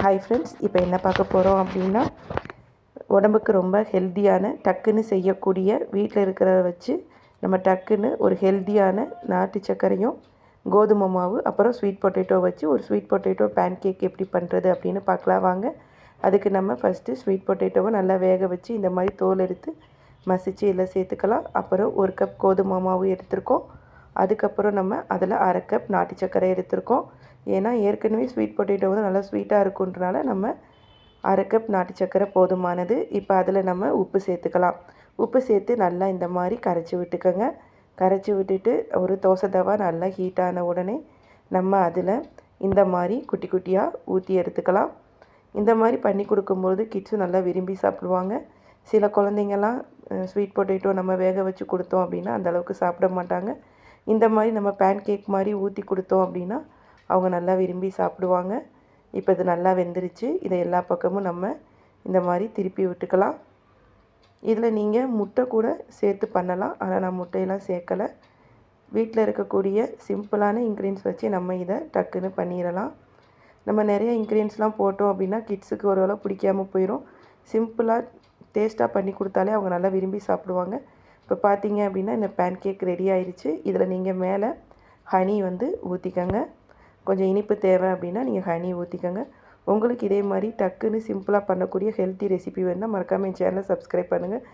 Hi friends, இப்போ என்ன பார்க்க போகிறோம் அப்படின்னா, உடம்புக்கு ரொம்ப ஹெல்த்தியான டக்குன்னு செய்யக்கூடிய வீட்டில் இருக்கிறத வச்சு நம்ம டக்குன்னு ஒரு ஹெல்த்தியான நாட்டு சர்க்கரையும் கோதுமை மாவு அப்புறம் ஸ்வீட் பொட்டேட்டோ வச்சு ஒரு ஸ்வீட் பொட்டேட்டோ பேன் கேக் எப்படி பண்ணுறது அப்படின்னு பார்க்கலாம் வாங்க. அதுக்கு நம்ம ஃபஸ்ட்டு ஸ்வீட் பொட்டேட்டோவை நல்லா வேக வச்சு இந்த மாதிரி தோல் எடுத்து மசிச்சு இதில் சேர்த்துக்கலாம். அப்புறம் ஒரு கப் கோதுமை மாவு எடுத்துருக்கோம். அதுக்கப்புறம் நம்ம அதில் அரை கப் நாட்டு சர்க்கரை எடுத்துருக்கோம். ஏன்னா ஏற்கனவே ஸ்வீட் பொட்டேட்டோ வந்து நல்லா ஸ்வீட்டாக இருக்குன்றனால நம்ம அரை கப் நாட்டு சர்க்கரை போதுமானது. இப்போ அதில் நம்ம உப்பு சேர்த்துக்கலாம். உப்பு சேர்த்து நல்லா இந்த மாதிரி கரைச்சி விட்டுக்கோங்க. கரைச்சி விட்டுட்டு ஒரு தோசை தவா நல்லா ஹீட்டான உடனே நம்ம அதில் இந்த மாதிரி குட்டி குட்டியாக ஊற்றி எடுத்துக்கலாம். இந்த மாதிரி பண்ணி கொடுக்கும்போது கிட்ஸும் நல்லா விரும்பி சாப்பிடுவாங்க. சில குழந்தைங்கள்லாம் ஸ்வீட் பொட்டேட்டோ நம்ம வேக வச்சு கொடுத்தோம் அப்படின்னா அந்தளவுக்கு சாப்பிட மாட்டாங்க. இந்த மாதிரி நம்ம பேன் கேக் மாதிரி ஊற்றி கொடுத்தோம் அப்படின்னா அவங்க நல்லா விரும்பி சாப்பிடுவாங்க. இப்போ இது நல்லா வெந்துருச்சு. இதை எல்லா பக்கமும் நம்ம இந்த மாதிரி திருப்பி விட்டுக்கலாம். இதில் நீங்கள் முட்டை கூட சேர்த்து பண்ணலாம். ஆனால் நான் முட்டையெல்லாம் சேர்க்கலை. வீட்டில் இருக்கக்கூடிய சிம்பிளான இன்க்ரீடியன்ஸ் வச்சு நம்ம இதை டக்குன்னு பண்ணிடலாம். நம்ம நிறைய இன்க்ரீடியன்ஸ்லாம் போட்டோம் அப்படின்னா கிட்ஸுக்கு ஒரு பிடிக்காமல் போயிடும். சிம்பிளாக டேஸ்ட்டாக பண்ணி கொடுத்தாலே அவங்க நல்லா விரும்பி சாப்பிடுவாங்க. இப்போ பார்த்தீங்க அப்படின்னா இந்த பேன் கேக் ரெடி ஆயிடுச்சு. இதில் நீங்கள் மேலே ஹனி வந்து ஊற்றிக்கங்க. கொஞ்சம் இனிப்பு தேவை அப்படின்னா நீங்கள் ஹனி ஊற்றிக்கோங்க. உங்களுக்கு இதே மாதிரி டக்குன்னு சிம்பிளாக பண்ணக்கூடிய ஹெல்த்தி ரெசிபி வேணுன்னா மறக்காமல் என் சேனலை சப்ஸ்கிரைப் பண்ணுங்கள்.